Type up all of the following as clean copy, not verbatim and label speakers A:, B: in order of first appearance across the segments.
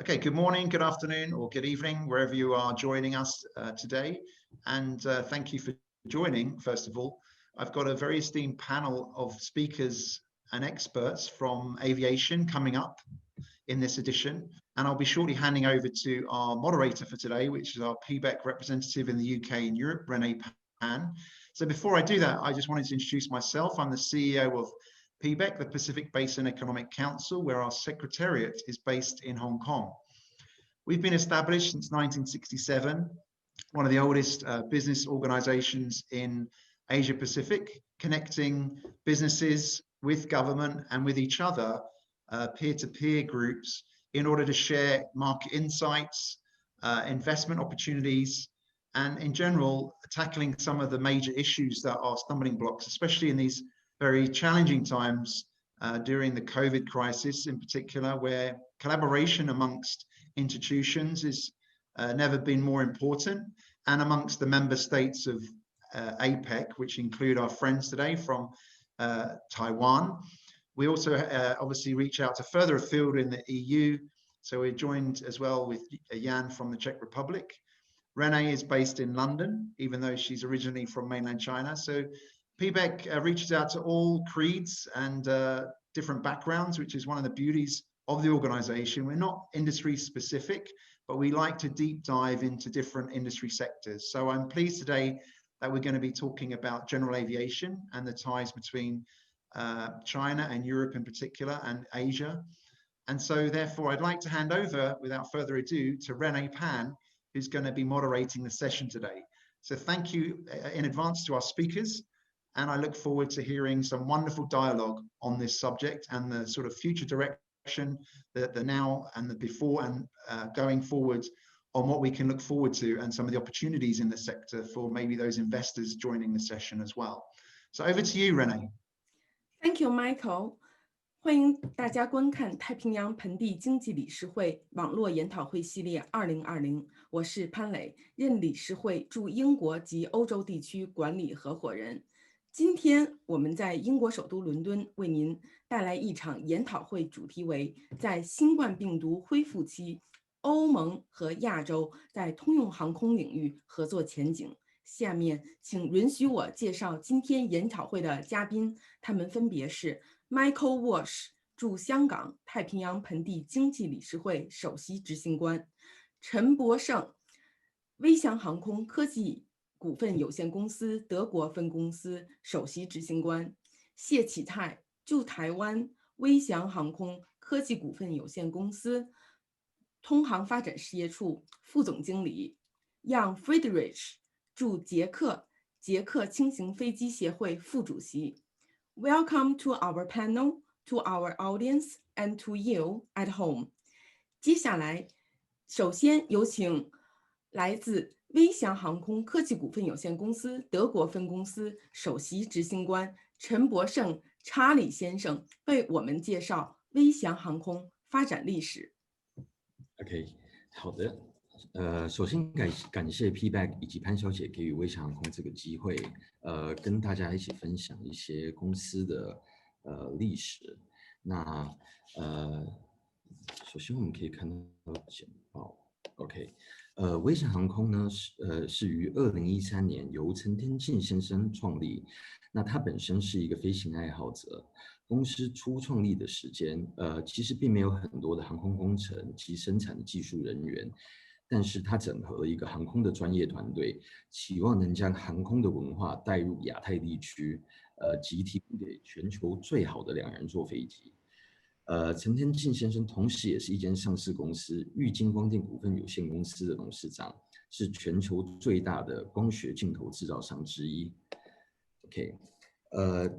A: Okay, good morning, good afternoon, or good evening, wherever you are joining us today. And thank you for joining, first of all. I've got a very esteemed panel of speakers and experts from aviation coming up in this edition. And I'll be shortly handing over to our moderator for today, which is our PBEC representative in the UK and Europe, Renee Pan. So before I do that, I just wanted to introduce myself. I'm the CEO of PBEC, the Pacific Basin Economic Council, where our secretariat is based in Hong Kong. We've been established since 1967, one of the oldest business organizations in Asia Pacific, connecting businesses with government and with each other, peer-to-peer groups, in order to share market insights, investment opportunities, and in general, tackling some of the major issues that are stumbling blocks, especially in these very challenging times during the COVID crisis in particular, where collaboration amongst institutions has never been more important, and amongst the member states of APEC, which include our friends today from Taiwan. We also obviously reach out to further afield in the EU. So we're joined as well with Jan from the Czech Republic. Renee is based in London, even though she's originally from mainland China. So PBEC reaches out to all creeds and different backgrounds, which is one of the beauties of the organization. We're not industry specific, but we like to deep dive into different industry sectors. So I'm pleased today that we're going to be talking about general aviation and the ties between China and Europe in particular, and Asia. And so therefore I'd like to hand over without further ado to Renee Pan, who's going to be moderating the session today. So thank you in advance to our speakers. And I look forward to hearing some wonderful dialogue on this subject and the sort of future direction, the now and the before, and going forward on what we can look forward to and some of the opportunities in the sector for maybe those investors joining the session as well. So over to you, Renee.
B: Thank you, Michael. 欢迎大家观看太平洋盆地经济理事会网络研讨会系列2020。我是潘磊，任理事会驻英国及欧洲地区管理合伙人。今天我们在英国首都伦敦为您带来一场研讨会，主题为在新冠病毒恢复期，欧盟和亚洲在通用航空领域合作前景。下面请允许我介绍今天研讨会的嘉宾，他们分别是 Michael Walsh， 驻香港太平洋盆地经济理事会首席执行官，陈博胜，威翔航空科技股份有限公司德国分公司首席执行官，谢启泰，驻台湾威翔航空科技股份有限公司通航发展事业处副总经理，让 Friedrich， 驻捷克轻型飞机协会副主席。Welcome to our panel, to our audience, and to you at home. 接下来，首先有请来自威翔航空科技股份有限公司德国分公司首席执行官陈博胜查理先生为我们介绍威翔航空发展历史。
C: OK， 好的。首先感谢 PBEC 以及潘小姐给予威翔航空这个机会，跟大家一起分享一些公司的历史。那首先我们可以看到简报 ，OK。威翔航空呢是于2013年由陈天进先生创立。那他本身是一个飞行爱好者，公司初创立的时间，其实并没有很多的航空工程及生产的技术人员，但是他整合了一个航空的专业团队，期望能将航空的文化带入亚太地区，及提供给全球最好的2人座飞机。陈天进先生同时也是一间上市公司玉晶光电股份有限公司的董事长，是全球最大的光学镜头制造商之一。OK，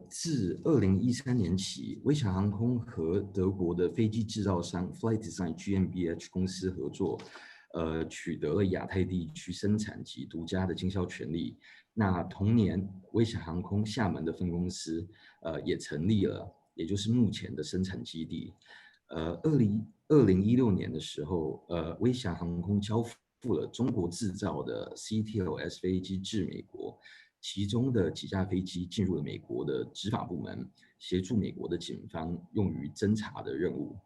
C: 自2013年起，威翔航空和德国的飞机制造商 Flight Design GmbH 公司合作，取得了亚太地区生产及独家的经销权利。那同年，威翔航空厦门的分公司也成立了，也就是目前的生产基地。2016年的时候，威翔航空交付了中国制造的 CTLS 飞机至美国，其中的几架飞机进入了美国的执法部门，协助美国的警方用于侦查的任务。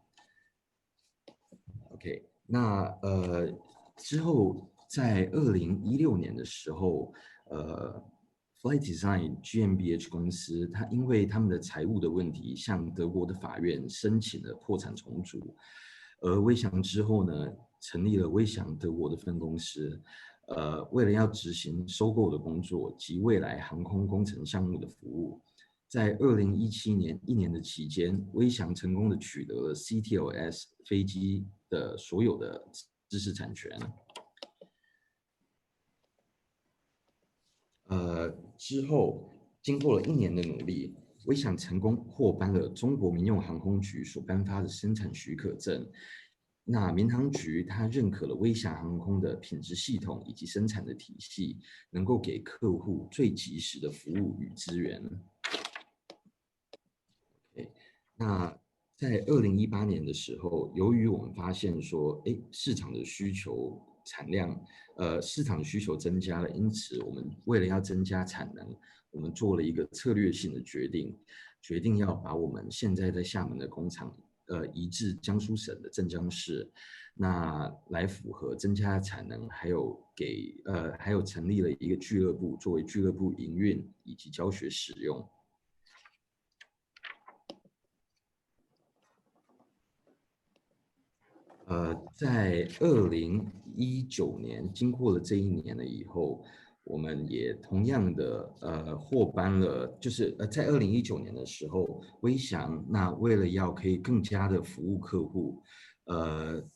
C: OK，那之后在2016年的时候，Flight Design GmbH 公司，它因为他们的财务的问题，向德国的法院申请了破产重组。而威翔之后呢，成立了威翔德国的分公司，为了要执行收购的工作及未来航空工程项目的服务。在2017年1年的期间，威翔成功的取得了 CTLS 飞机的所有的知识产权。之后经过了1年的努力，威翔成功获颁了中国民用航空局所颁发的生产许可证。那民航局它认可了威翔航空的品质系统以及生产的体系，能够给客户最及时的服务与资源。那在2018年的时候，由于我们发现说，市场的需求产量，市场的需求增加了，因此我们为了要增加产能，我们做了一个策略性的决定要把我们现在在厦门的工厂，移至江苏省的镇江市，那来符合增加产能，还有成立了一个俱乐部，作为俱乐部营运以及教学使用。在2019年，经过了这1年了以后，我们也同样的获颁了，就是在2019年的时候，威翔那为了要可以更加的服务客户，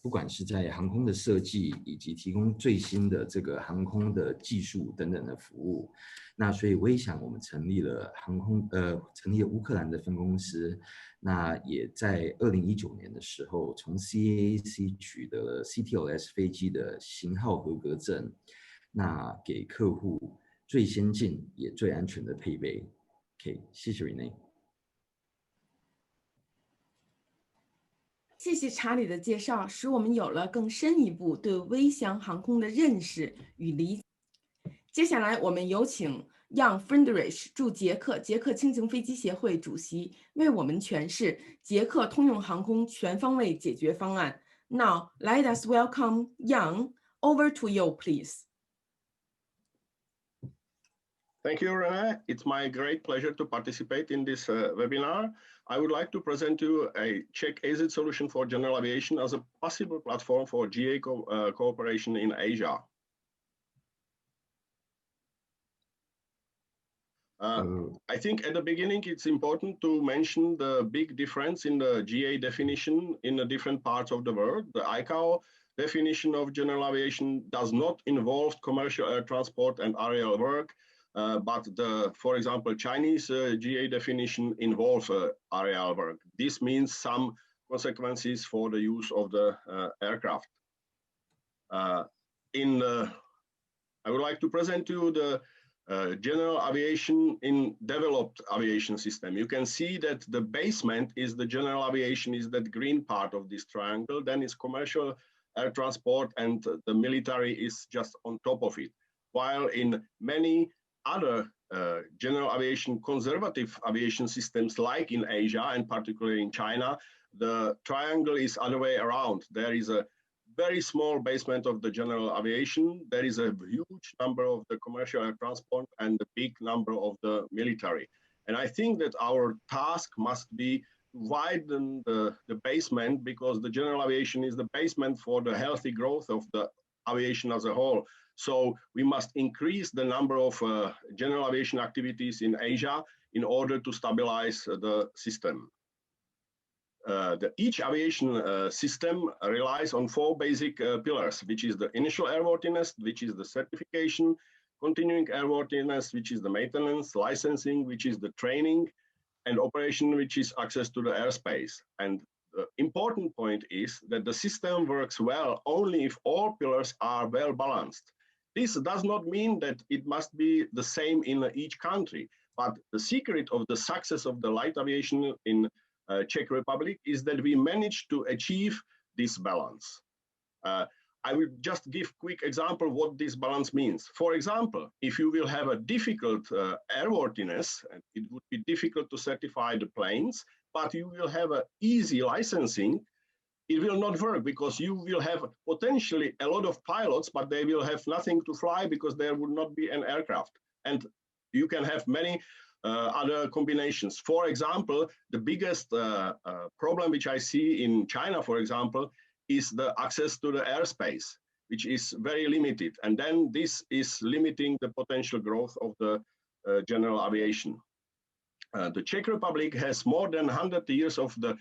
C: 不管是在航空的设计以及提供最新的这个航空的技术等等的服务，那所以威翔我们成立了乌克兰的分公司。那也在2019年的时候，从 CAAC 取得了 CTLS 飞机的型号合格证，那给客户最先进也最安全的配备。OK， 谢谢 Renee。
B: 谢谢查理的介绍，使我们有了更深一步对威翔航空的认识与理解。接下来，我们有请Jan Friedrich 驻捷克轻型飞机协会主席为我们诠释捷克通用航空全方位解决方案。Now, let us welcome Jan. Over to you, please.
D: Thank you, Renee. It's my great pleasure to participate in this webinar. I would like to present you a Czech AZ solution for general aviation as a possible platform for GA cooperation in Asia. I think at the beginning, it's important to mention the big difference in the GA definition in the different parts of the world. The ICAO definition of general aviation does not involve commercial air transport and aerial work, but for example, Chinese GA definition involves aerial work. This means some consequences for the use of the aircraft. I would like to present to you the general aviation in developed aviation system. You can see that the basement is the general aviation, is that green part of this triangle, then it's commercial air transport, and the military is just on top of it. While in many other general aviation, conservative aviation systems like in Asia and particularly in China, the triangle is other way around. There is a very small basement of the general aviation. There is a huge number of the commercial air transport and a big number of the military. And I think that our task must be to widen the basement, because the general aviation is the basement for the healthy growth of the aviation as a whole. So we must increase the number of general aviation activities in Asia in order to stabilize the system. Each aviation system relies on 4 basic pillars, which is the initial airworthiness, which is the certification, continuing airworthiness, which is the maintenance, licensing, which is the training, and operation, which is access to the airspace. And the important point is that the system works well only if all pillars are well balanced. This does not mean that it must be the same in each country, but the secret of the success of the light aviation in Czech Republic is that we managed to achieve this balance. I will just give quick example what this balance means. For example, if you will have a difficult airworthiness, it would be difficult to certify the planes, but you will have an easy licensing. it will not work, because you will have potentially a lot of pilots, but they will have nothing to fly because there would not be an aircraft. And you can have many other combinations. For example, the biggest problem which I see in China, for example, is the access to the airspace, which is very limited. And then this is limiting the potential growth of the general aviation. The Czech Republic has more than 100 years of the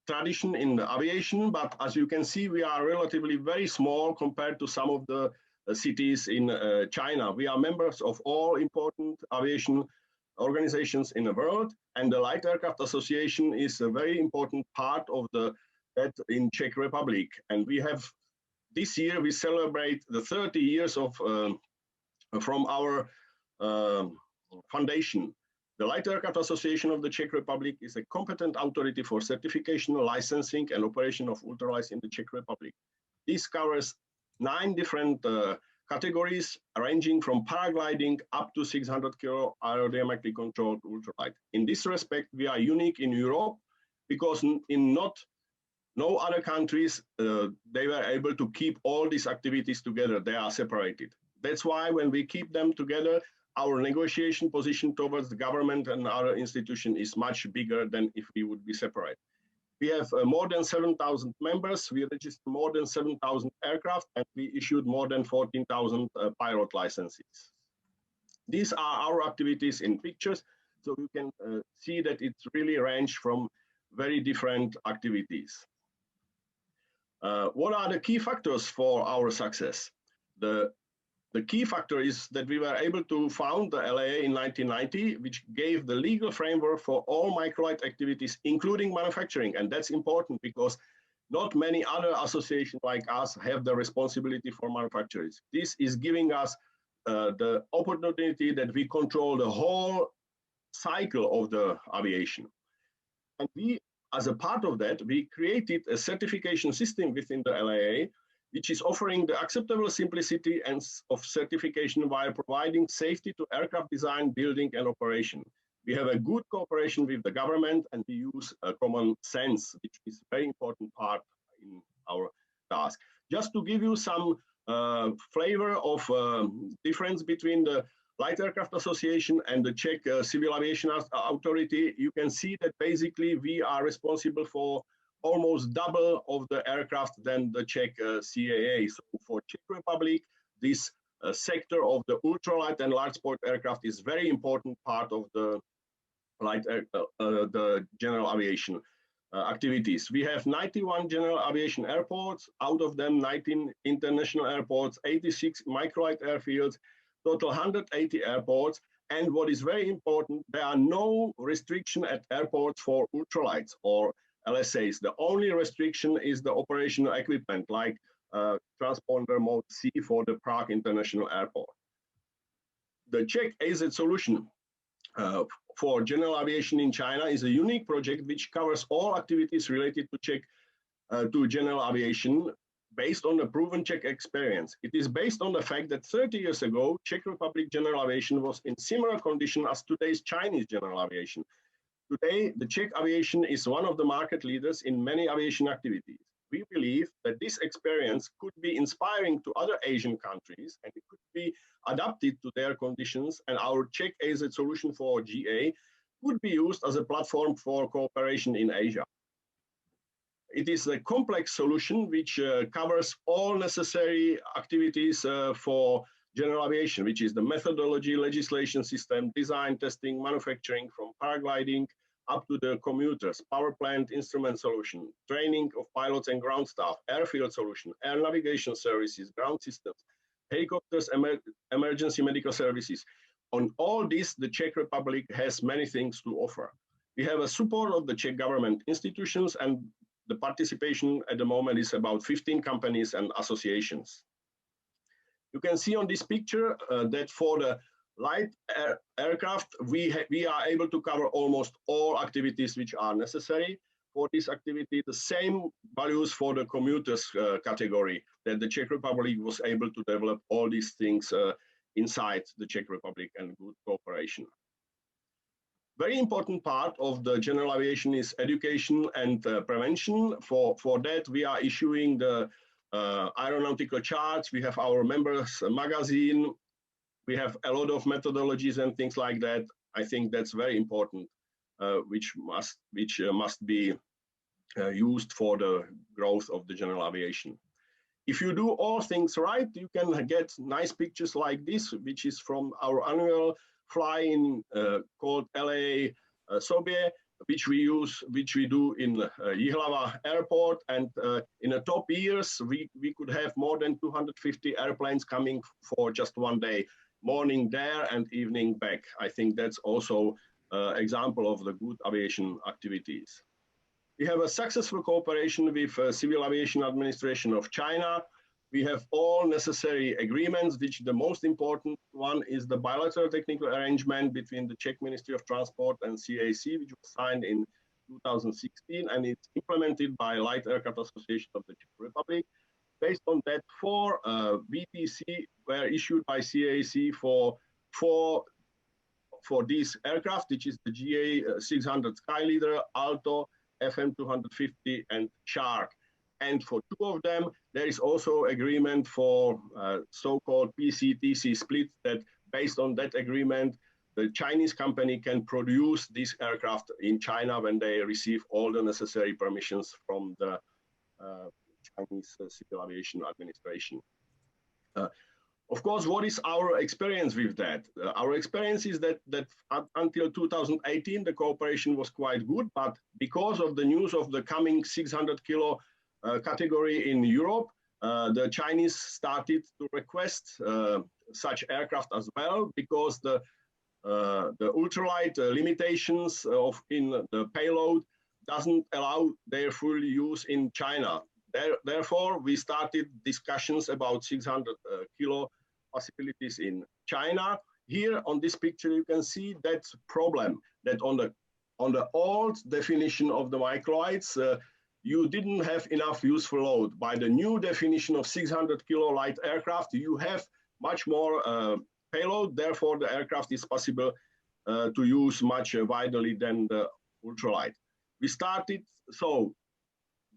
D: tradition in the aviation, but as you can see, we are relatively very small compared to some of the cities in China. We are members of all important aviation organizations in the world, and the Light Aircraft Association is a very important part of that in Czech Republic. And we have, this year we celebrate the 30 years of from our foundation. The Light Aircraft Association of the Czech Republic is a competent authority for certification, licensing, and operation of ultralights in the Czech Republic. This covers 9 different categories, ranging from paragliding up to 600 kilo aerodynamically controlled ultralight. In this respect, we are unique in Europe, because in no other countries they were able to keep all these activities together. They are separated. That's why when we keep them together, our negotiation position towards the government and other institution is much bigger than if we would be separate. We have more than 7,000 members. We registered more than 7,000 aircraft, and we issued more than 14,000 pilot licenses. These are our activities in pictures, so you can see that it's really range from very different activities. What are the key factors for our success? The key factor is that we were able to found the LAA in 1990, which gave the legal framework for all microlight activities, including manufacturing. And that's important, because not many other associations like us have the responsibility for manufacturers. This is giving us the opportunity that we control the whole cycle of the aviation. And we, as a part of that, we created a certification system within the LAA, which is offering the acceptable simplicity and of certification while providing safety to aircraft design, building, and operation. We have a good cooperation with the government, and we use a common sense, which is a very important part in our task. Just to give you some flavor of difference between the Light Aircraft Association and the Czech Civil Aviation Authority, you can see that basically we are responsible for almost double of the aircraft than the Czech CAA. So for Czech Republic, this sector of the ultralight and large sport aircraft is very important part of the the general aviation activities. We have 91 general aviation airports, out of them 19 international airports, 86 microlight airfields, total 180 airports. And what is very important, there are no restriction at airports for ultralights or LSAs. The only restriction is the operational equipment, like transponder mode C for the Prague International Airport. The Czech AZ solution for general aviation in China is a unique project which covers all activities related to general aviation, based on the proven Czech experience. It is based on the fact that 30 years ago, Czech Republic general aviation was in similar condition as today's Chinese general aviation. Today, the Czech aviation is one of the market leaders in many aviation activities. We believe that this experience could be inspiring to other Asian countries, and it could be adapted to their conditions, and our Czech AZ solution for GA could be used as a platform for cooperation in Asia. It is a complex solution which covers all necessary activities for general aviation, which is the methodology, legislation system, design, testing, manufacturing, from paragliding up to the commuters, power plant instrument solution, training of pilots and ground staff, airfield solution, air navigation services, ground systems, helicopters, emergency medical services. On all this, the Czech Republic has many things to offer. We have a support of the Czech government institutions, and the participation at the moment is about 15 companies and associations. You can see on this picture that for the light aircraft, we are able to cover almost all activities which are necessary for this activity. The same values for the commuters category, that the Czech Republic was able to develop all these things inside the Czech Republic, and good cooperation. very important part of the general aviation is education and prevention. For that, we are issuing the aeronautical charts. We have our members magazine. We have a lot of methodologies and things like that. I think that's very important, which must be used for the growth of the general aviation. If you do all things right, you can get nice pictures like this, which is from our annual fly-in called LA Sobě, which we do in Jihlava Airport. And in the top years, we could have more than 250 airplanes coming for just one day, morning there and evening back. I think that's also an example of the good aviation activities. We have a successful cooperation with Civil Aviation Administration of China. We have all necessary agreements, which the most important one is the bilateral technical arrangement between the Czech Ministry of Transport and CAC, which was signed in 2016, and it's implemented by Light Aircraft Association of the Czech Republic. Based on that, 4 VTC were issued by CAC for these aircraft, which is the GA600 Skyleader, Alto, FM250 and Shark. And for 2 of them, there is also agreement for so-called PCTC split, that based on that agreement, the Chinese company can produce this aircraft in China when they receive all the necessary permissions from the Chinese Civil Aviation Administration. Of course, what is our experience with that? Our experience is that until 2018, the cooperation was quite good, but because of the news of the coming 600 kilo category in Europe, the Chinese started to request such aircraft as well, because the ultralight limitations in the payload doesn't allow their full use in China. Therefore, we started discussions about 600 kilo possibilities in China. Here on this picture, you can see that problem, that on the old definition of the microlights, you didn't have enough useful load. By the new definition of 600 kilo light aircraft, you have much more payload. Therefore, the aircraft is possible to use much widely than the ultralight. We started, so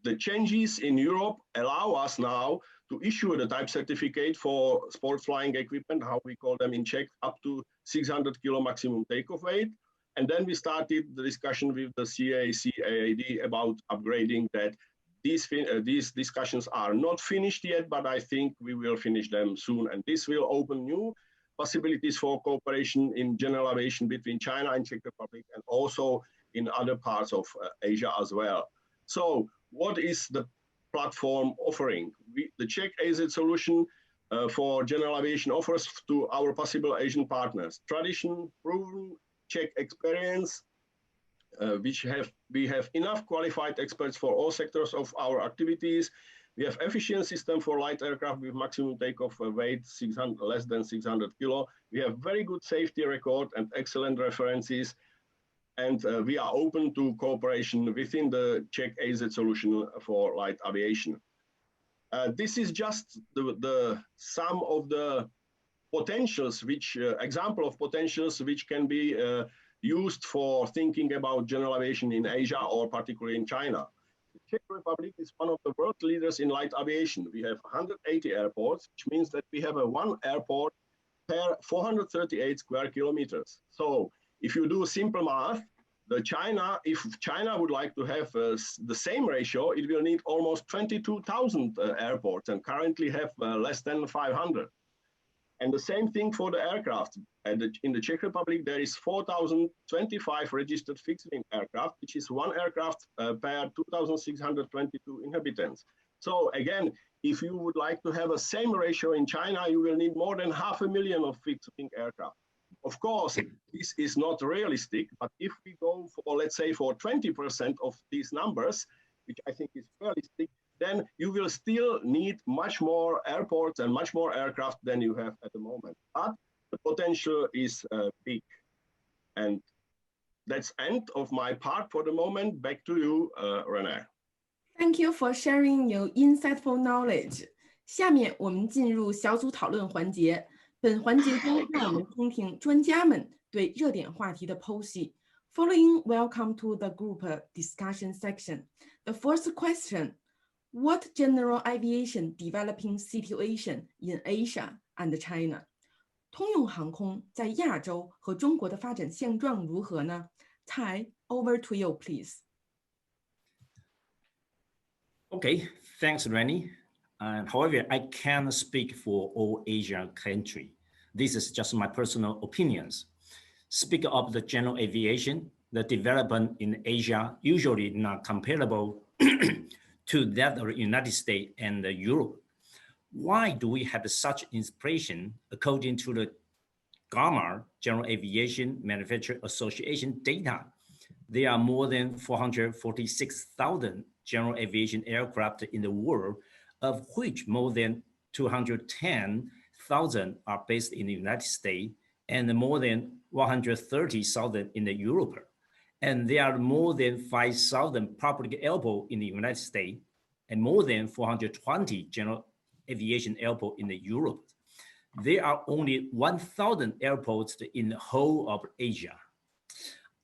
D: the changes in Europe allow us now to issue the type certificate for sport flying equipment, how we call them in Czech, up to 600 kilo maximum takeoff weight. And then we started the discussion with the CAC AAD about upgrading that. These discussions are not finished yet, but I think we will finish them soon. And this will open new possibilities for cooperation in general aviation between China and Czech Republic, and also in other parts of Asia as well. So what is the platform offering? The Czech AZ solution for general aviation offers to our possible Asian partners tradition, proven Czech experience, we have enough qualified experts for all sectors of our activities. We have efficient system for light aircraft with maximum takeoff weight less than 600 kilo. We have very good safety record and excellent references. And we are open to cooperation within the Czech AZ solution for light aviation. This is just the sum of the potentials, example of potentials which can be used for thinking about general aviation in Asia, or particularly in China. The Czech Republic is one of the world leaders in light aviation. We have 180 airports, which means that we have one airport per 438 square kilometers. So if you do simple math, if China would like to have the same ratio, it will need almost 22,000 airports, and currently have less than 500. And the same thing for the aircraft. In the Czech Republic, there is 4,025 registered fixed-wing aircraft, which is one aircraft per 2,622 inhabitants. So again, if you would like to have a same ratio in China, you will need more than 500,000 of fixed-wing aircraft. Of course, this is not realistic, but if we go for, let's say, for 20% of these numbers, which I think is realistic, then you will still need much more airports and much more aircraft than you have at the moment. But the potential is big. And that's end of my part for the moment. Back to you, René.
B: Thank you for sharing your insightful knowledge. 下面我们进入小组讨论环节。本环节中，让我们听听专家们对热点话题的剖析。Following, welcome to the group discussion section. The first question, what general aviation developing situation in Asia and China? 通用航空在亚洲和中国的发展现状如何呢？ Tai, over to you, please.
E: Okay, thanks, Rennie. However, I can't speak for all Asian countries. This is just my personal opinions. Speaking of the general aviation, the development in Asia usually not comparable to that of the United States and Europe. Why do we have such inspiration? According to the GAMA, General Aviation Manufacturing Association data, there are more than 446,000 general aviation aircraft in the world, of which more than 210,000 are based in the United States and more than 130,000 in Europe. And there are more than 5,000 public airports in the United States and more than 420 general aviation airports in Europe. There are only 1,000 airports in the whole of Asia.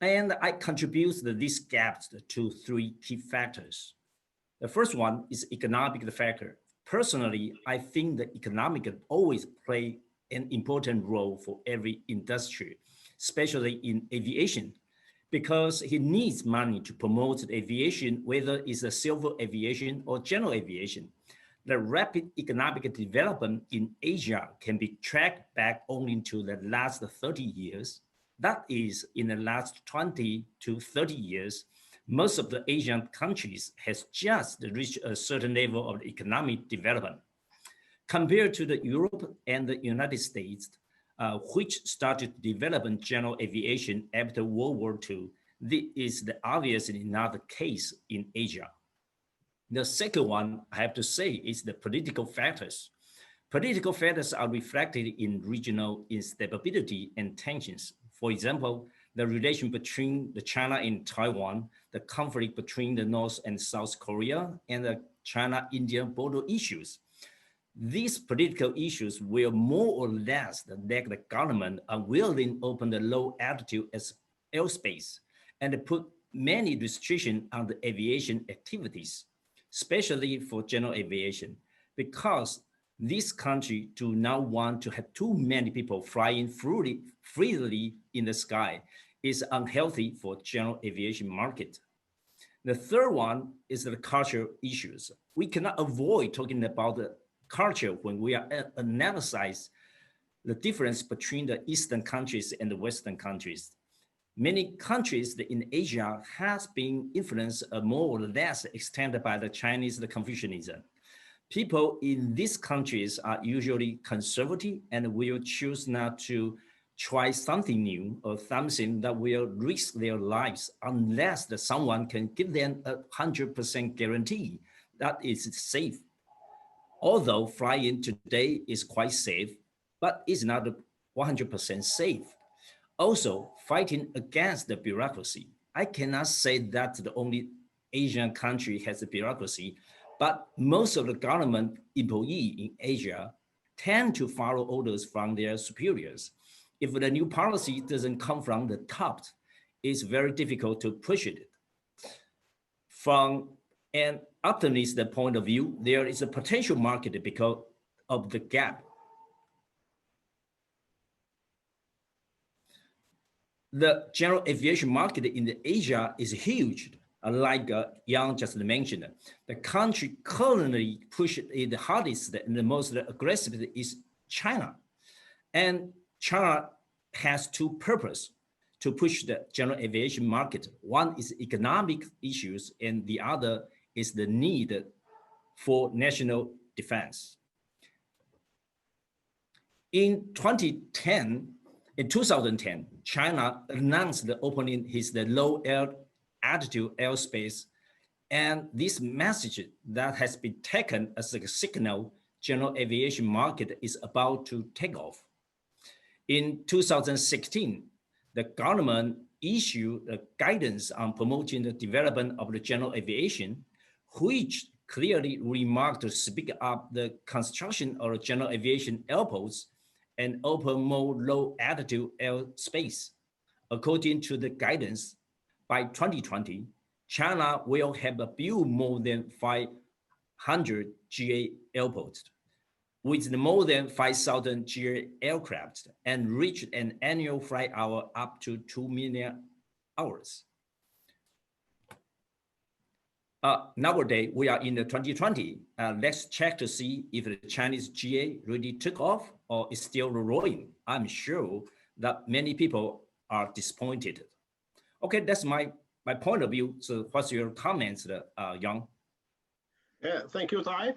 E: And I contribute these gaps to three key factors. The first one is economic factor. Personally, I think the economic always play an important role for every industry, especially in aviation, because it needs money to promote aviation, whether it's a civil aviation or general aviation. The rapid economic development in Asia can be tracked back only to the last 30 years. That is, in the last 20 to 30 years, most of the Asian countries has just reached a certain level of economic development. Compared to the Europe and the United States, which started to develop general aviation after World War II, this is obviously not the case in Asia. The second one, I have to say, is the political factors. Political factors are reflected in regional instability and tensions. For example, the relation between China and Taiwan, the conflict between the North and South Korea, and the China-India border issues. These political issues will more or less make the government unwilling to open the low altitude airspace and put many restrictions on the aviation activities, especially for general aviation, because this country do not want to have too many people flying freely in the sky. Is unhealthy for general aviation market. The third one is the cultural issues. We cannot avoid talking about the culture when we are analyze the difference between the Eastern countries and the Western countries. Many countries in Asia has been influenced more or less extended by the Chinese Confucianism. People in these countries are usually conservative and will choose not to try something new or something that will risk their lives unless someone can give them 100% guarantee that it's safe. Although flying today is quite safe, but it's not 100% safe. Also, fighting against the bureaucracy. I cannot say that the only Asian country has a bureaucracy, but most of the government employees in Asia tend to follow orders from their superiors. If the new policy doesn't come from the top, it's very difficult to push it. From an optimist point of view, there is a potential market because of the gap. The general aviation market in Asia is huge, like Yang just mentioned. The country currently pushed it the hardest and the most aggressive is China. And China has two purposes to push the general aviation market. One is economic issues, and the other is the need for national defense. In 2010, China announced the opening the low altitude airspace, and this message that has been taken as a signal general aviation market is about to take off. In 2016, the government issued a guidance on promoting the development of the general aviation, which clearly remarked to speed up the construction of general aviation airports and open more low altitude airspace. According to the guidance, by 2020, China will have built more than 500 GA airports with more than 5,000 GA aircraft and reach an annual flight hour up to 2 million hours. Nowadays, we are in the 2020. Let's check to see if the Chinese GA really took off or is still rolling. I'm sure that many people are disappointed. Okay, that's my point of view. So what's your comments, Yang?
D: Yeah, thank you, Tai.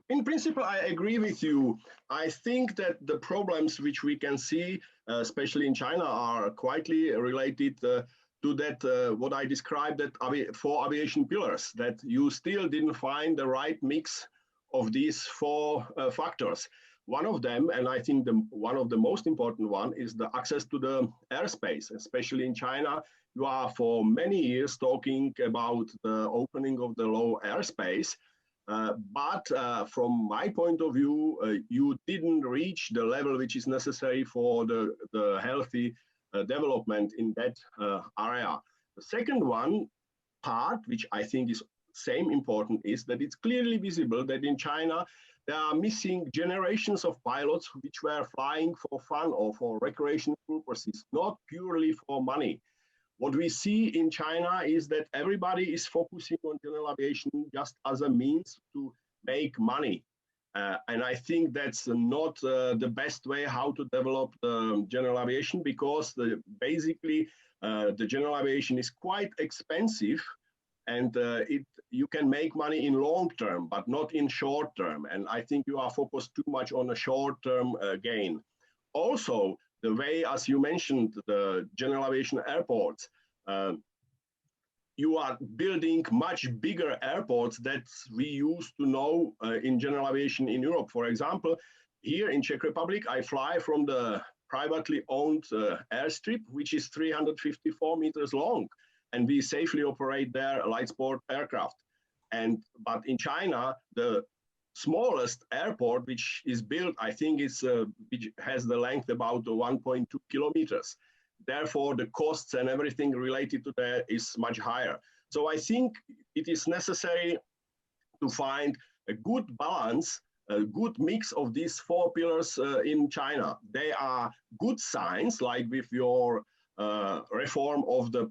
D: In principle, I agree with you. I think that the problems which we can see, especially in China, are quietly related to that, what I described that four aviation pillars, that you still didn't find the right mix of these four factors. One of them, and I think one of the most important one, is the access to the airspace, especially in China. You are for many years talking about the opening of the low airspace, but from my point of view, you didn't reach the level which is necessary for the healthy development in that area. The second one part, which I think is same important, is that it's clearly visible that in China there are missing generations of pilots which were flying for fun or for recreation purposes, not purely for money. What we see in China is that everybody is focusing on general aviation just as a means to make money. And I think that's not the best way how to develop the general aviation, because basically the general aviation is quite expensive, and you can make money in long term, but not in short term. And I think you are focused too much on a short term gain. Also, the way, as you mentioned, the general aviation airports, you are building much bigger airports that we used to know in general aviation in Europe. For example, here in Czech Republic, I fly from the privately owned airstrip, which is 354 meters long, and we safely operate there light sport aircraft. But in China, the smallest airport which is built, I think which has the length about 1.2 kilometers. Therefore, the costs and everything related to that is much higher. So I think it is necessary to find a good balance, a good mix of these four pillars in China. They are good signs, like with your reform of the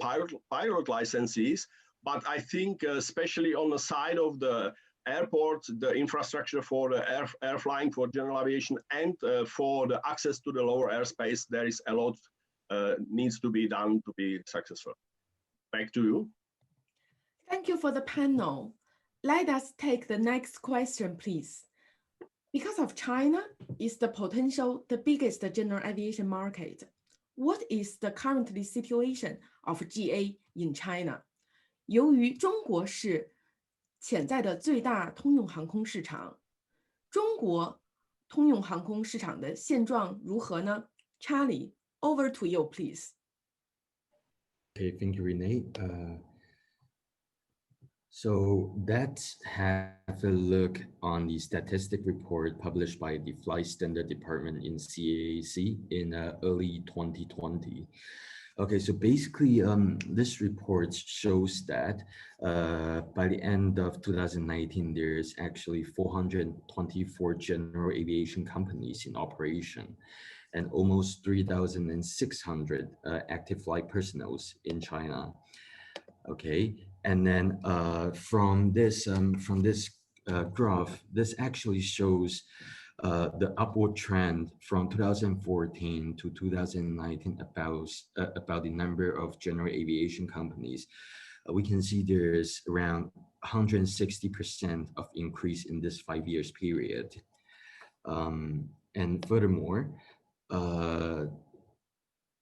D: pilot licenses, but I think especially on the side of the airport, the infrastructure for the air flying for general aviation and for the access to the lower airspace, there is a lot needs to be done to be successful. Back to you.
B: Thank you for the panel. Let us take the next question, please. Because of China is the potential the biggest general aviation market, what is the currently situation of GA in China? 由于中国是潜在的最大通用航空市场，中国通用航空市场的现状如何呢？ Charlie, over to you, please.
C: Okay, thank you, Renee. So let's have a look on the statistic report published by the Flight Standard Department in CAAC in early 2020. Okay, so basically this report shows that by the end of 2019, there's actually 424 general aviation companies in operation and almost 3,600 active flight personnel in China. Okay, and then from this graph, this actually shows the upward trend from 2014 to 2019 about the number of general aviation companies. We can see there's around 160% of increase in this 5 years period. And furthermore,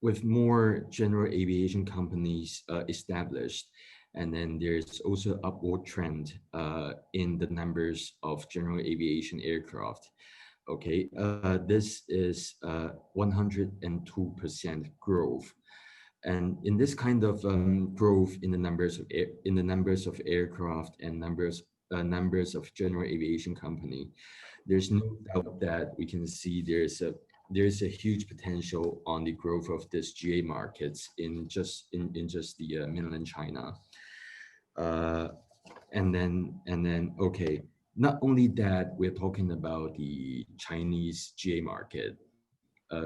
C: with more general aviation companies established, and then there's also upward trend in the numbers of general aviation aircraft. Okay, this is 102% growth, and in this kind of growth in the numbers of aircraft and numbers of general aviation company, there's no doubt that we can see there's a there's a huge potential on the growth of this GA markets in just the mainland China. And then okay, not only that, we're talking about the Chinese GA market.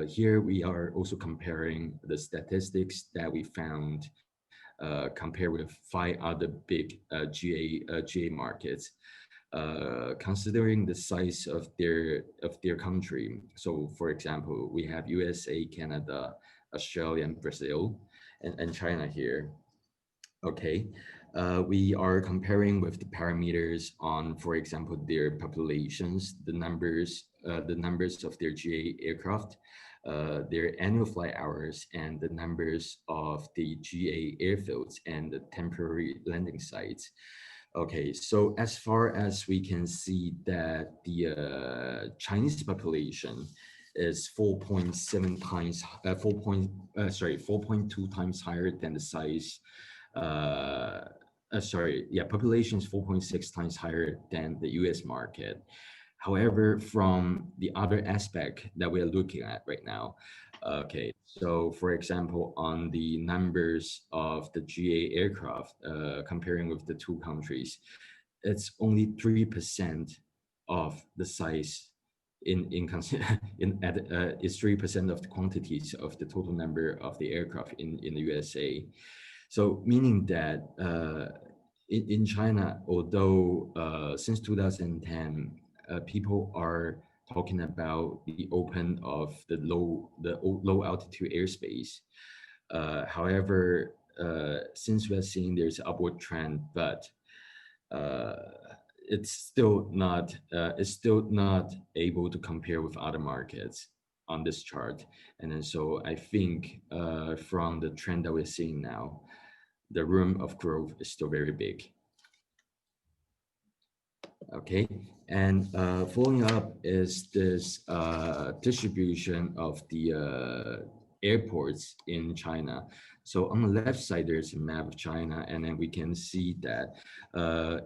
C: Here we are also comparing the statistics that we found compared with 5 other big GA markets. Considering the size of their country. So for example, we have USA, Canada, Australia, and Brazil, and China here. Okay, we are comparing with the parameters on, for example, their populations, the numbers of their GA aircraft, their annual flight hours, and the numbers of the GA airfields and the temporary landing sites. Okay, so as far as we can see that the Chinese population is 4.7 times, 4.2 times higher than the size. Population is 4.6 times higher than the US market. However, from the other aspect that we're looking at right now, okay, so for example, on the numbers of the GA aircraft, comparing with the 2 countries, it's only 3% of the size it's 3% of the quantities of the total number of the aircraft in the USA. So meaning that in China, although since 2010, people are talking about the open of the low altitude airspace. However, since we are seeing there's an upward trend, but it's still not able to compare with other markets on this chart. And then so I think from the trend that we're seeing now, the room of growth is still very big. Okay, and following up is this distribution of the airports in China. So on the left side, there's a map of China, and then we can see that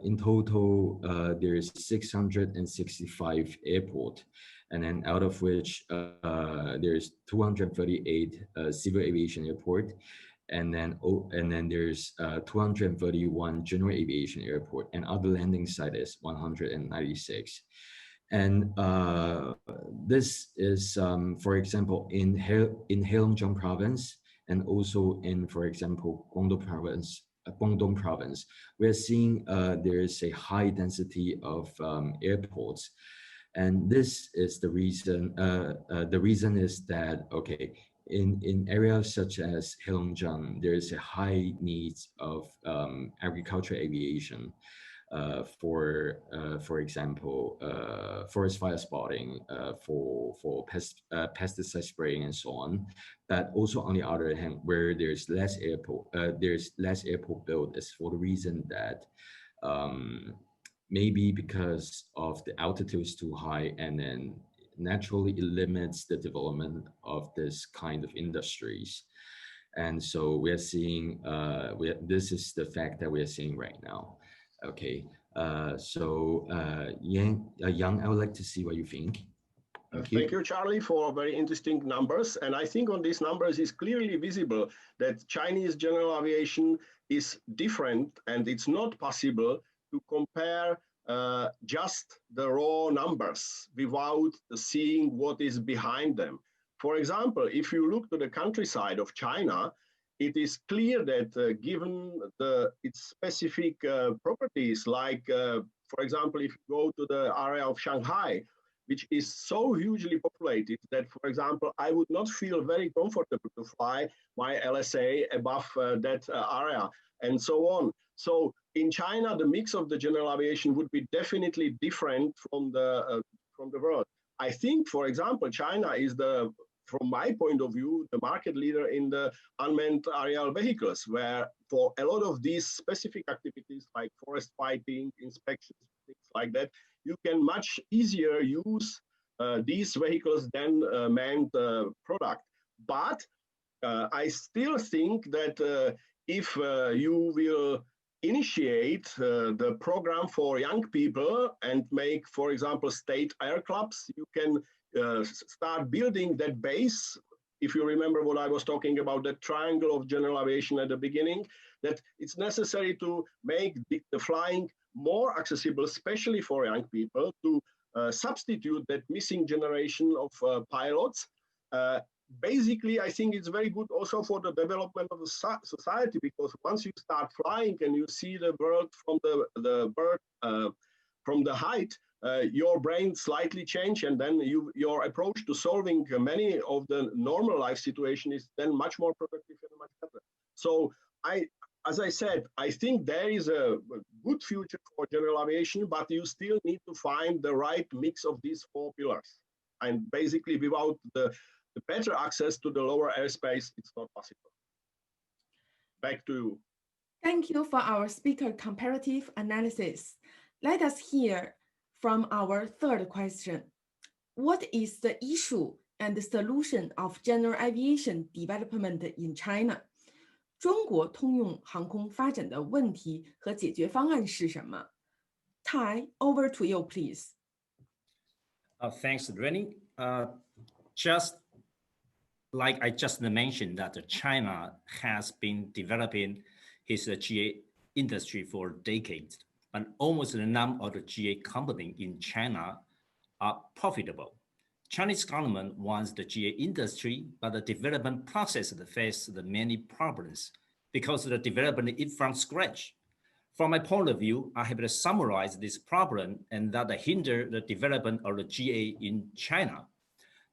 C: in total, there's 665 airports, and then out of which there's 238 civil aviation airport, and then there's 231 general aviation airport, and other landing site is 196. And this is, for example, in Heilongjiang province, and also in, for example, Guangdong province, we're seeing there is a high density of airports. And this is the reason. The reason is that, okay, in areas such as Heilongjiang, there is a high need of agricultural aviation for example, forest fire spotting, for pesticide spraying and so on. But also on the other hand, where there's less airport built is for the reason that maybe because of the altitude is too high, and then naturally it limits the development of this kind of industries. And so we're seeing, this is the fact that we're seeing right now. Okay, so Yang, I would like to see what you think.
D: Thank you, Charlie, for very interesting numbers. And I think on these numbers is clearly visible that Chinese general aviation is different, and it's not possible to compare just the raw numbers without seeing what is behind them. For example, if you look to the countryside of China, it is clear that given its specific properties, like, for example, if you go to the area of Shanghai, which is so hugely populated that, for example, I would not feel very comfortable to fly my LSA above that area, and so on. So in China, the mix of the general aviation would be definitely different from the world. I think, for example, China is from my point of view, the market leader in the unmanned aerial vehicles, where for a lot of these specific activities like forest fighting, inspections, things like that, you can much easier use these vehicles than manned product. But I still think that if you will initiate the program for young people and make, for example, state air clubs, you can start building that base. If you remember what I was talking about, that triangle of general aviation at the beginning, that it's necessary to make the flying more accessible, especially for young people, to substitute that missing generation of pilots. Basically, I think it's very good also for the development of the society, because once you start flying and you see the world from from the height, your brain slightly change, and then your approach to solving many of the normal life situation is then much more productive and much better. So as I said, I think there is a good future for general aviation, but you still need to find the right mix of these four pillars. And basically, without the better access to the lower airspace, it's not possible. Back to you.
B: Thank you for our speaker comparative analysis. Let us hear from our third question. What is the issue and the solution of general aviation development in China? 中国通用航空发展的问题和解决方案是什么？ Tai, over to you, please.
E: Thanks, Rennie. Just like I just mentioned, that China has been developing its GA industry for decades, but almost none of the GA companies in China are profitable. Chinese government wants the GA industry, but the development process faces many problems because the development is from scratch. From my point of view, I have to summarize this problem and that hinder the development of the GA in China.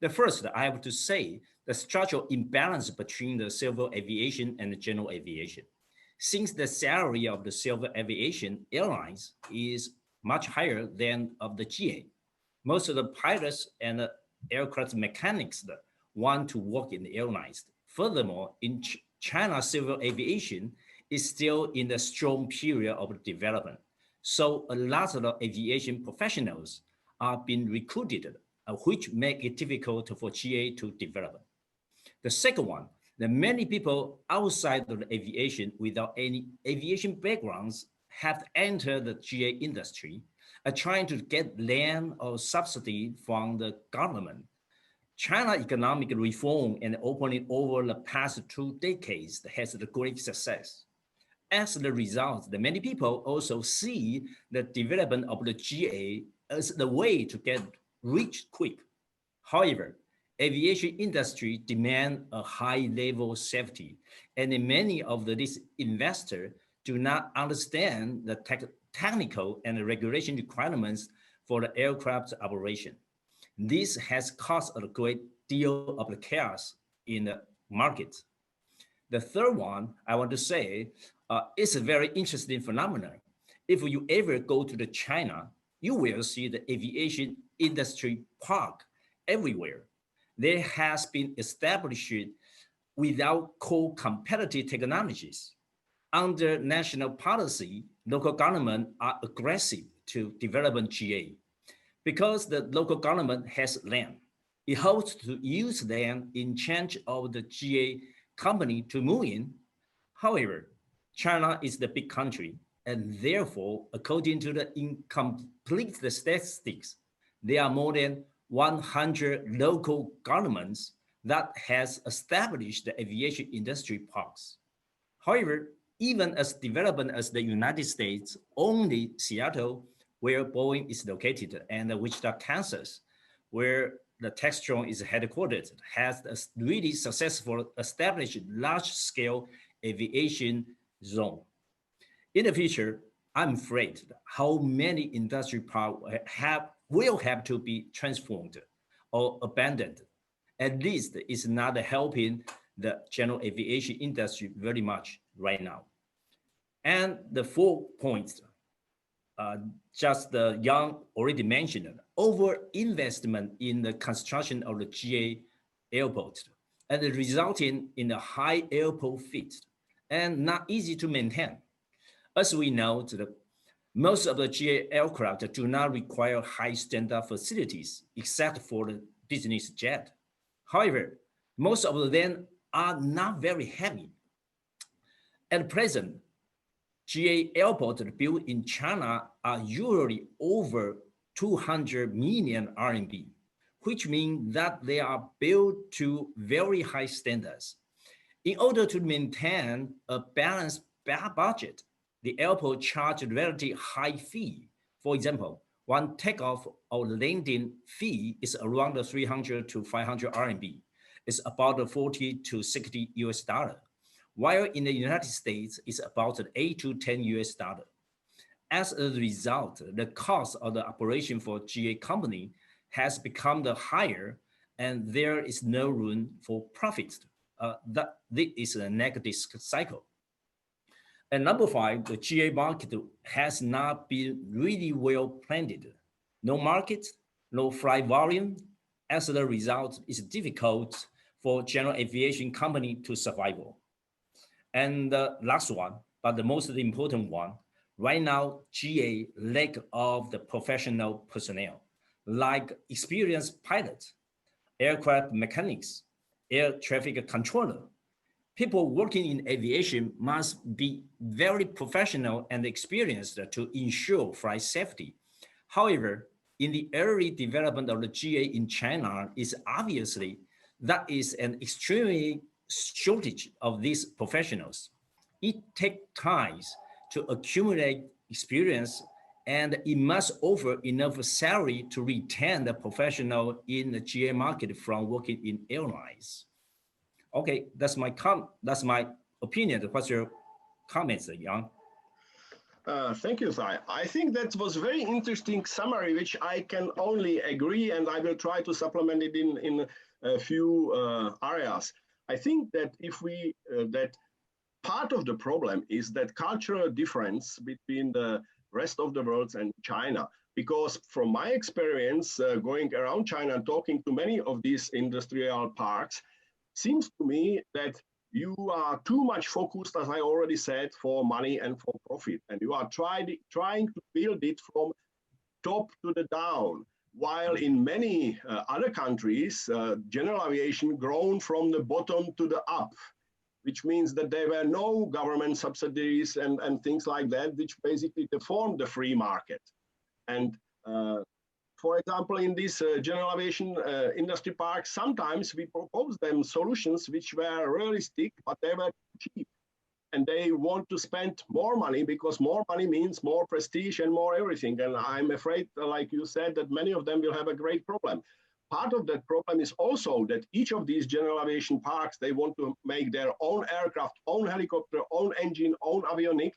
E: The first, I have to say, the structural imbalance between the civil aviation and the general aviation. Since the salary of the civil aviation airlines is much higher than of the GA, most of the pilots and the aircraft mechanics want to work in the airlines. Furthermore, in China, civil aviation is still in the strong period of development. So a lot of the aviation professionals are being recruited, which make it difficult for GA to develop. The second one, that many people outside of the aviation without any aviation backgrounds have entered the GA industry, are trying to get land or subsidy from the government. China economic reform and opening over the past 2 decades has a great success. As a result, many people also see the development of the GA as the way to get rich quick. However, aviation industry demand a high level of safety, and many of these investors do not understand the technical and regulation requirements for the aircraft operation. This has caused a great deal of the chaos in the market. The third one I want to say is a very interesting phenomenon. If you ever go to China, you will see the aviation industry park everywhere. There has been established without co-competitive technologies. Under national policy, local government are aggressive to develop GA. Because the local government has land, it hopes to use land in change of the GA company to move in. However, China is the big country, and therefore, according to the incomplete statistics, there are more than 100 local governments that has established the aviation industry parks. However, even as developed as the United States, only Seattle, where Boeing is located, and Wichita, Kansas, where the Textron is headquartered, has a really successful established large-scale aviation zone. In the future, I'm afraid how many industry parks will have to be transformed or abandoned. At least it's not helping the general aviation industry very much right now. And the 4 points, just the Young already mentioned, over-investment in the construction of the GA airport and resulting in a high airport fee and not easy to maintain. As we know, most of the GA aircraft do not require high standard facilities except for the business jet. However, most of them are not very heavy. At present, GA airports built in China are usually over 200 million RMB, which means that they are built to very high standards. In order to maintain a balanced budget, the airport charges relatively high fee. For example, one takeoff or landing fee is around 300 to 500 RMB. It's about 40 to 60 US dollar, while in the United States, it's about 8 to 10 US dollar. As a result, the cost of the operation for GA company has become higher, and there is no room for profit. This is a negative cycle. And number 5, the GA market has not been really well planned. No market, no flight volume. As a result, it's difficult for general aviation company to survive. And the last one, but the most important one, right now, GA lack of the professional personnel, like experienced pilots, aircraft mechanics, air traffic controller. People working in aviation must be very professional and experienced to ensure flight safety. However, in the early development of the GA in China, is obviously that is an extremely shortage of these professionals. It takes time to accumulate experience, and it must offer enough salary to retain the professional in the GA market from working in airlines. Okay, that's my opinion. What's your comments, Yang?
D: Thank you, Sai. I think that was a very interesting summary, which I can only agree, and I will try to supplement it in a few areas. I think that that part of the problem is that cultural difference between the rest of the world and China. Because from my experience going around China and talking to many of these industrial parks, seems to me that you are too much focused, as I already said, for money and for profit. And you are trying to build it from top to the down. While in many other countries, general aviation grown from the bottom to the up, which means that there were no government subsidies and things like that, which basically deformed the free market. And for example, in this general aviation industry park, sometimes we propose them solutions which were realistic, but they were cheap. And they want to spend more money because more money means more prestige and more everything. And I'm afraid, like you said, that many of them will have a great problem. Part of that problem is also that each of these general aviation parks, they want to make their own aircraft, own helicopter, own engine, own avionics.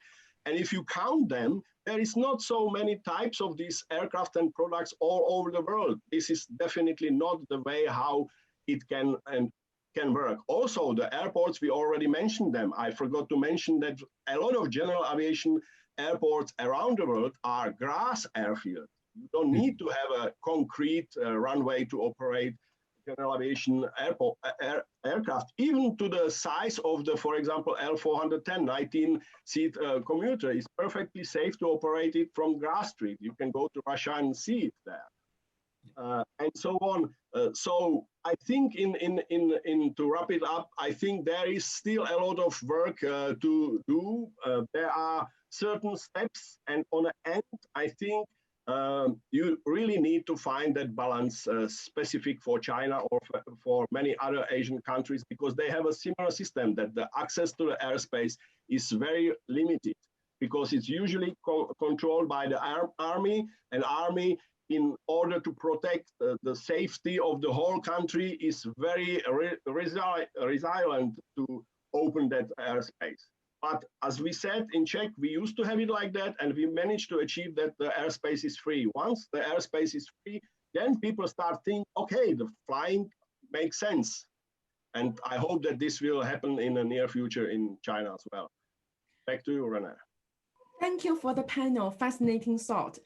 D: And if you count them, there is not so many types of these aircraft and products all over the world. This is definitely not the way how it can work. Also, the airports, we already mentioned them. I forgot to mention that a lot of general aviation airports around the world are grass airfields. You don't need to have a concrete runway to operate general aviation aircraft, even to the size of the, for example, L410 19-seat commuter is perfectly safe to operate it from grass street. You can go to Russia and see it there, and so on. So I think to wrap it up, I think there is still a lot of work to do. There are certain steps, and on the end, I think you really need to find that balance specific for China or for many other Asian countries, because they have a similar system that the access to the airspace is very limited, because it's usually controlled by the army, and army, in order to protect the safety of the whole country, is very resilient to open that airspace. But as we said in Czech, we used to have it like that, and we managed to achieve that the airspace is free. Once the airspace is free, then people start thinking, okay, the flying makes sense. And I hope that this will happen in the near future in China as well. Back to you, René.
B: Thank you for the panel, fascinating thought.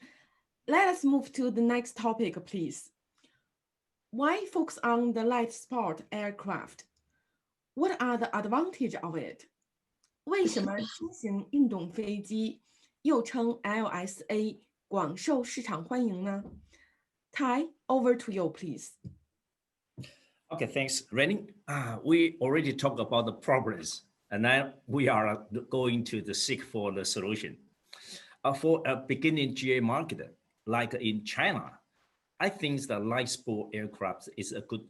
B: Let us move to the next topic, please. Why focus on the light sport aircraft? What are the advantages of it? 为什么轻型运动飞机又称 LSA 广受市场欢迎呢？ Tai, over to you, please.
E: Okay, thanks, Rennie. We already talked about the problems, and now we are going to seek for the solution. For a beginning GA market, like in China, I think the light sport aircraft is a good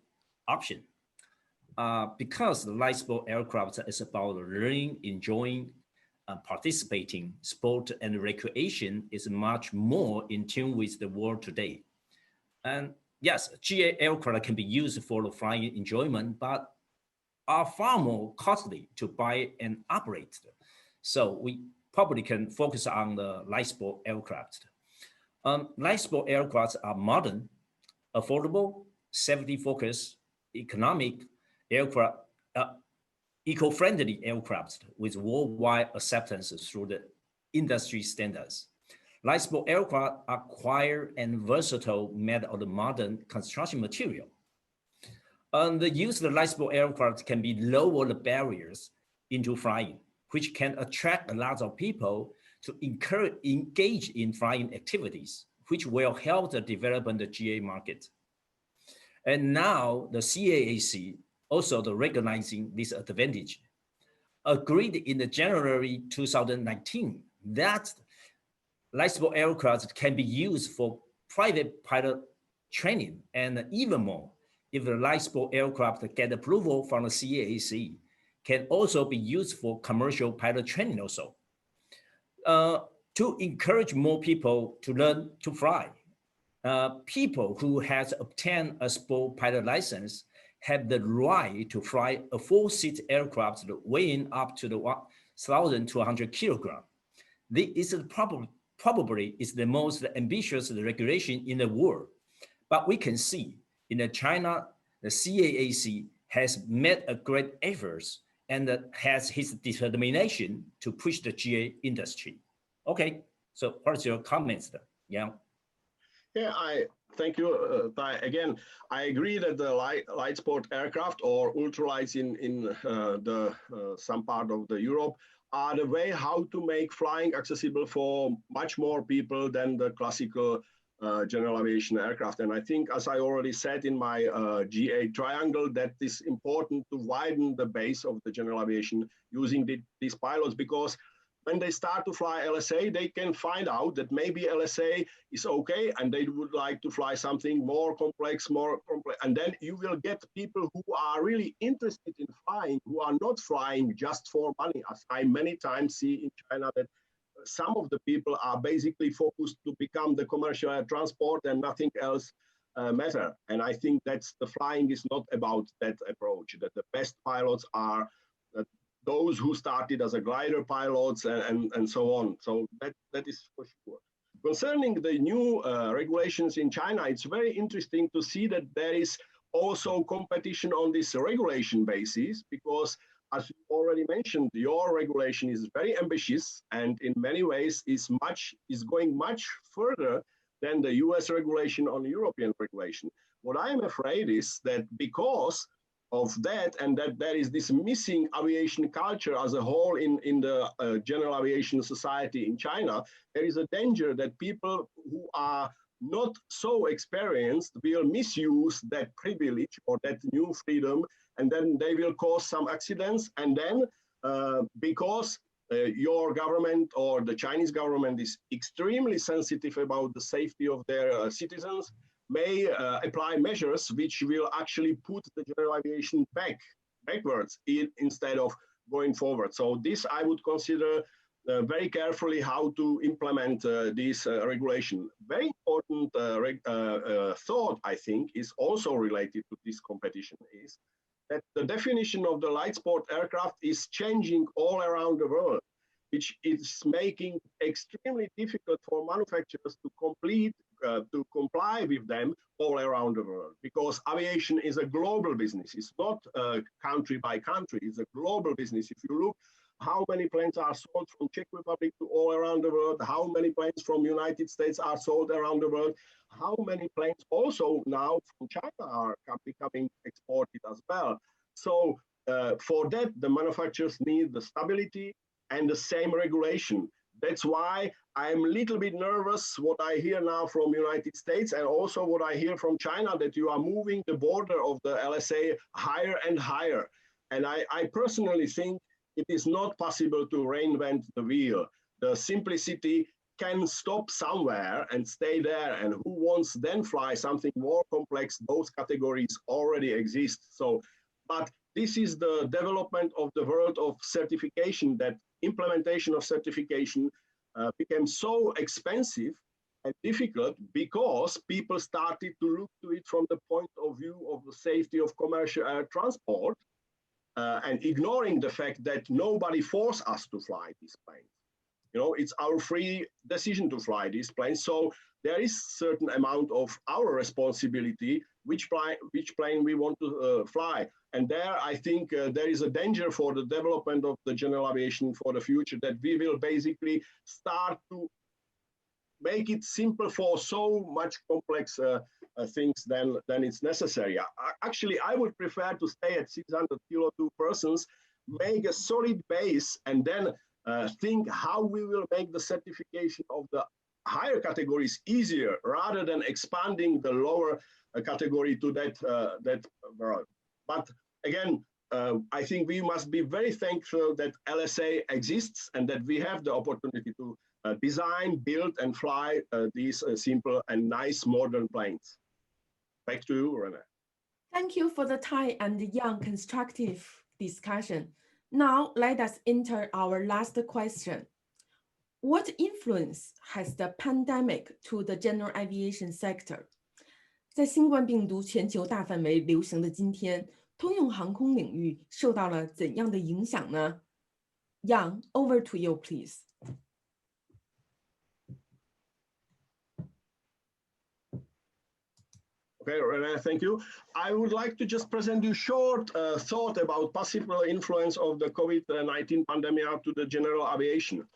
E: option because the light sport aircraft is about learning, enjoying, participating. Sport and recreation is much more in tune with the world today. And yes, GA aircraft can be used for the flying enjoyment, but are far more costly to buy and operate. So we probably can focus on the light sport aircraft. Light sport aircraft are modern, affordable, safety-focused, economic aircraft, eco-friendly aircraft with worldwide acceptance through the industry standards. Light sport aircraft are quiet and versatile made of the modern construction material. The use of the light sport aircraft can be lower the barriers into flying, which can attract a lot of people to engage in flying activities, which will help the development of the GA market. And now the CAAC also recognizing this advantage, agreed in the January 2019 that light sport aircraft can be used for private pilot training, and even more, if the light sport aircraft get approval from the CAAC, can also be used for commercial pilot training also. To encourage more people to learn to fly. People who has obtained a sport pilot license have the right to fly a 4-seat aircraft weighing up to the 1,200 kilograms. This is probably is the most ambitious regulation in the world. But we can see in China, the CAAC has made a great efforts and has his determination to push the GA industry. Okay, so what's your comments there? Yeah.
D: Yeah, thank you, Tai. Again, I agree that the light sport aircraft or ultralights in some part of the Europe are the way how to make flying accessible for much more people than the classical general aviation aircraft. And I think, as I already said in my GA triangle, that is important to widen the base of the general aviation using these pilots, because when they start to fly LSA, they can find out that maybe LSA is okay and they would like to fly something more complex. And then you will get people who are really interested in flying, who are not flying just for money, as I many times see in China, that some of the people are basically focused to become the commercial air transport and nothing else matter. And I think that's the flying is not about that approach, that the best pilots are those who started as a glider pilots and so on. So that is for sure. Concerning the new regulations in China, it's very interesting to see that there is also competition on this regulation basis, because as you already mentioned, your regulation is very ambitious and in many ways is going much further than the US regulation on European regulation. What I am afraid is that because of that, and that there is this missing aviation culture as a whole in the general aviation society in China, there is a danger that people who are not so experienced will misuse that privilege or that new freedom, and then they will cause some accidents. And then because your government or the Chinese government is extremely sensitive about the safety of their citizens, may apply measures which will actually put the general aviation backwards instead of going forward. So this I would consider very carefully how to implement this regulation. Very important thought, I think, is also related to this competition, is that the definition of the light sport aircraft is changing all around the world, which is making extremely difficult for manufacturers to comply with them all around the world, because aviation is a global business. It's not country by country, it's a global business. If you look how many planes are sold from Czech Republic to all around the world, how many planes from United States are sold around the world, how many planes also now from China are becoming exported as well. So for that, the manufacturers need the stability and the same regulation. That's why I'm a little bit nervous what I hear now from United States and also what I hear from China, that you are moving the border of the LSA higher and higher. And I personally think it is not possible to reinvent the wheel. The simplicity can stop somewhere and stay there, and who wants then fly something more complex, those categories already exist. So, but this is the development of the world of certification, that implementation of certification became so expensive and difficult because people started to look to it from the point of view of the safety of commercial air transport and ignoring the fact that nobody forced us to fly these planes. You know, it's our free decision to fly these planes. So there is certain amount of our responsibility, which plane we want to fly. And there, I think there is a danger for the development of the general aviation for the future, that we will basically start to make it simple for so much complex things than it's necessary. Actually, I would prefer to stay at 600 kilo 2 persons, make a solid base, and then think how we will make the certification of the higher categories easier, rather than expanding the lower category to that world. But again, I think we must be very thankful that LSA exists and that we have the opportunity to design, build, and fly these simple and nice modern planes. Back to you, Renee.
B: Thank you for the Thai and young constructive discussion. Now let us enter our last question. What influence has the pandemic to the general aviation sector? 在新冠病毒全球大范围流行的今天，通用航空领域受到了怎样的影响呢？ Yang, over to you, please.
D: Okay, Renee, thank you. I would like to just present you short thought about possible influence of the COVID-19 pandemic to the general aviation.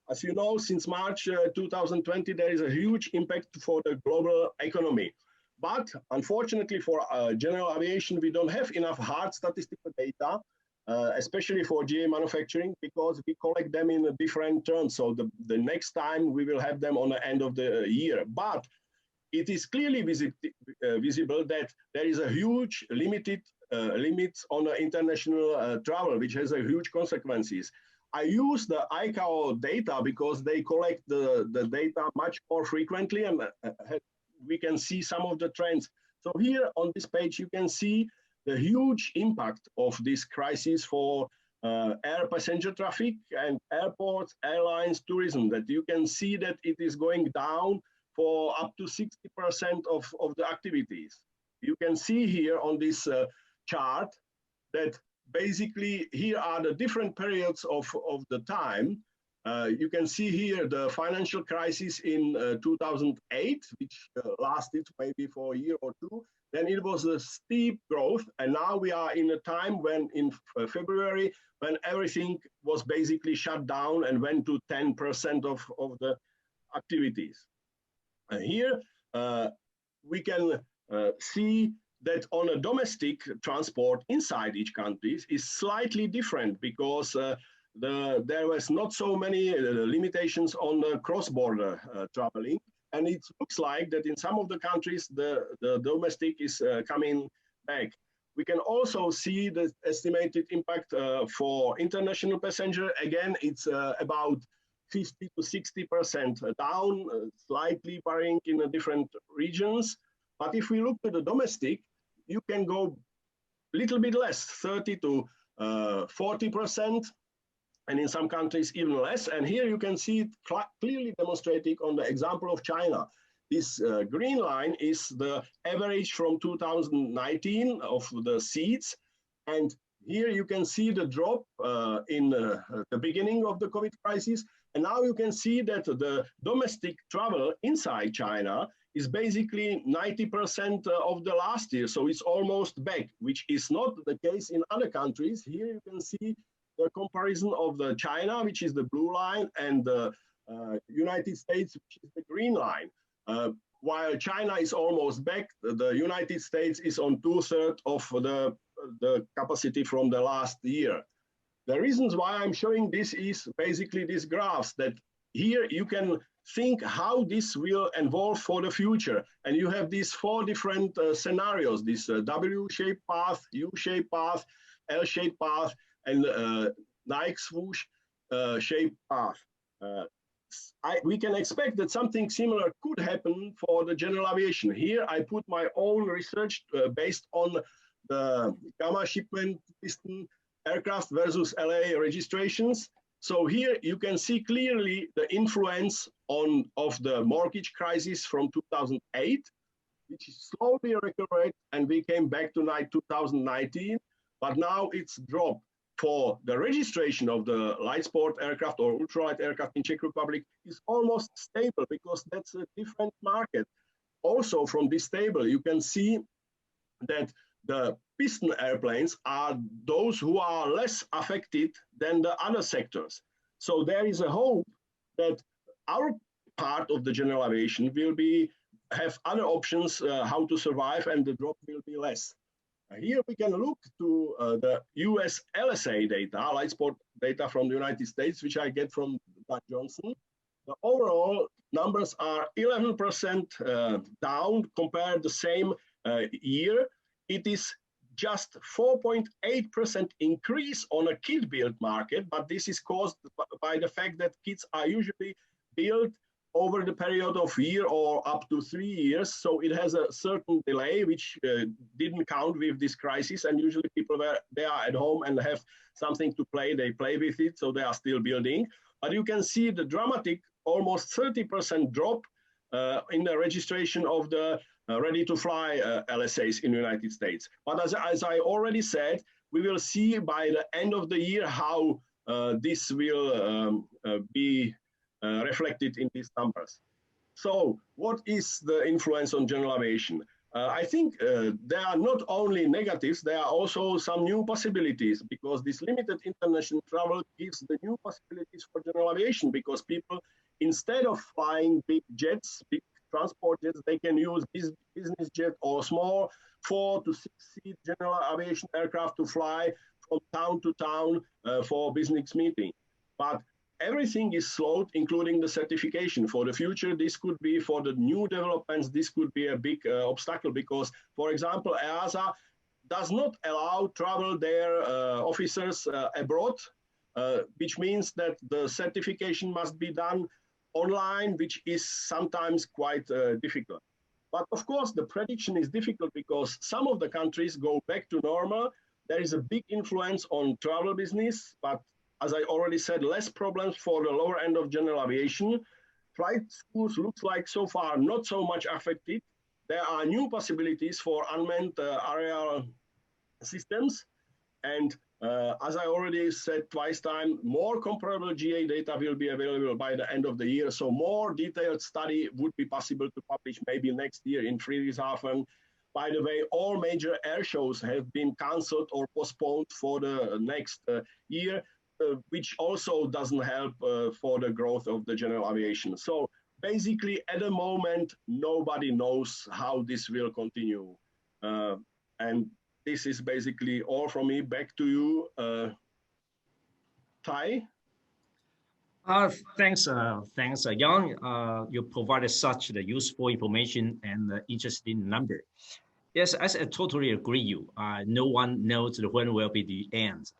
D: As you know, since March 2020, there is a huge impact for the global economy. But unfortunately for general aviation, we don't have enough hard statistical data, especially for GA manufacturing, because we collect them in a different terms. So the next time we will have them on the end of the year. But it is clearly visible that there is a huge limits on international travel, which has a huge consequences. I use the ICAO data because they collect the data much more frequently, and we can see some of the trends. So here on this page, you can see the huge impact of this crisis for air passenger traffic and airports, airlines, tourism, that you can see that it is going down for up to 60% of the activities. You can see here on this chart that basically here are the different periods of the time. You can see here the financial crisis in 2008, which lasted maybe for a year or two. Then it was a steep growth, and now we are in a time when in February, when everything was basically shut down and went to 10% of the activities. Here we can see that on a domestic transport inside each country is slightly different, because there was not so many limitations on the cross-border traveling. And it looks like that in some of the countries, the domestic is coming back. We can also see the estimated impact for international passenger. Again, it's about 50 to 60% down, slightly varying in the different regions. But if we look to the domestic, you can go a little bit less, 30 to 40%, and in some countries even less. And here you can see it clearly demonstrated on the example of China. This green line is the average from 2019 of the seats. And here you can see the drop in the beginning of the COVID crisis. And now you can see that the domestic travel inside China is basically 90% of the last year. So it's almost back, which is not the case in other countries. Here you can see the comparison of the China, which is the blue line, and the United States, which is the green line. While China is almost back, the United States is on 2/3 of the capacity from the last year. The reasons why I'm showing this is basically these graphs, that here you can think how this will evolve for the future. And you have these 4 different scenarios, this W-shaped path, U-shaped path, L-shaped path, and Nike swoosh shaped path. we can expect that something similar could happen for the general aviation. Here I put my own research based on the gamma shipment piston aircraft versus LA registrations. So here you can see clearly the influence of the mortgage crisis from 2008, which is slowly recovered, and we came back to 2019, but now it's dropped. For the registration of the light sport aircraft or ultralight aircraft in Czech Republic is almost stable, because that's a different market. Also from this table, you can see that the piston airplanes are those who are less affected than the other sectors. So there is a hope that our part of the general aviation will have other options how to survive, and the drop will be less. Here we can look to the US LSA data, light sport data from the United States, which I get from Doug Johnson. The overall numbers are 11% down compared to the same year. It is just 4.8% increase on a kit build market, but this is caused by the fact that kits are usually built over the period of a year or up to 3 years. So it has a certain delay, which didn't count with this crisis. And usually people, they are at home and have something to play, they play with it, so they are still building. But you can see the dramatic, almost 30% drop in the registration of the ready-to-fly LSAs in the United States. But as I already said, we will see by the end of the year how this will be reflected in these numbers. So what is the influence on general aviation? I think there are not only negatives, there are also some new possibilities, because this limited international travel gives the new possibilities for general aviation, because people, instead of flying big jets, big transport jets, they can use business jet or small 4 to 6 seat general aviation aircraft to fly from town to town for business meeting. But everything is slowed, including the certification. For the future, this could be, for the new developments, this could be a big obstacle, because, for example, EASA does not allow travel their officers abroad, which means that the certification must be done online, which is sometimes quite difficult. But of course, the prediction is difficult, because some of the countries go back to normal. There is a big influence on travel business, but as I already said, less problems for the lower end of general aviation. Flight schools looks like so far not so much affected. There are new possibilities for unmanned aerial systems. And as I already said twice time, more comparable GA data will be available by the end of the year. So more detailed study would be possible to publish maybe next year in Friedrichshafen. By the way, all major air shows have been cancelled or postponed for the next year. Which also doesn't help for the growth of the general aviation. So basically, at the moment, nobody knows how this will continue. And this is basically all from me. Back to you, Tai.
E: Thanks, Jan. You provided such the useful information and interesting number. Yes, I totally agree you. No one knows when will be the end.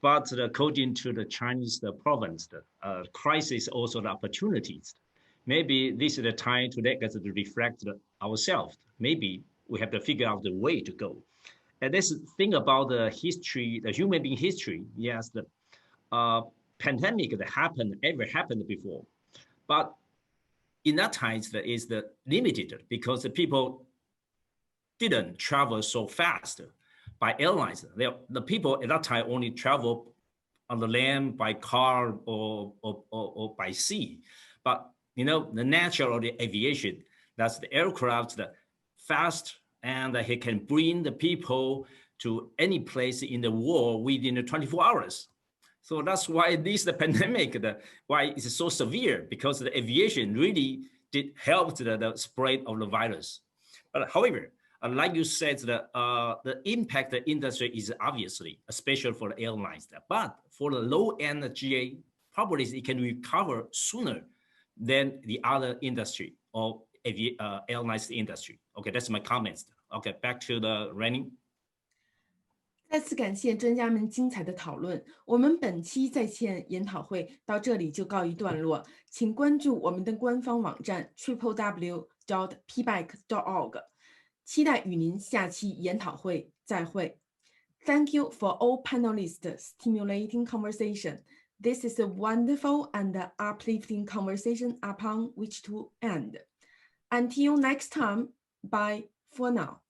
E: But according to the Chinese province, the crisis also the opportunities. Maybe this is the time to let us reflect ourselves. Maybe we have to figure out the way to go. And this thing about the history, the human being history, yes, the pandemic that ever happened before. But in that time, it is limited, because the people didn't travel so fast by airlines. The people at that time only travel on the land by car or by sea. But you know, the nature of the aviation, that's the aircraft that fast, and he can bring the people to any place in the world within 24 hours. So that's why the pandemic, why it's so severe, because the aviation really did help the spread of the virus. But however, like you said, the impact the industry is obviously, especially for the airlines. But for the low-end GA, probably it can recover sooner than the other industry or airlines industry. Okay, that's my comments. Okay, back to the Rennie.
B: 再次感谢专家们精彩的讨论，我们本期在线研讨会到这里就告一段落，请关注我们的官方网站 www.pbec.org， 期待与您下期研讨会再会。Thank you for all panelists stimulating conversation. This is a wonderful and uplifting conversation upon which to end. Until next time, bye for now.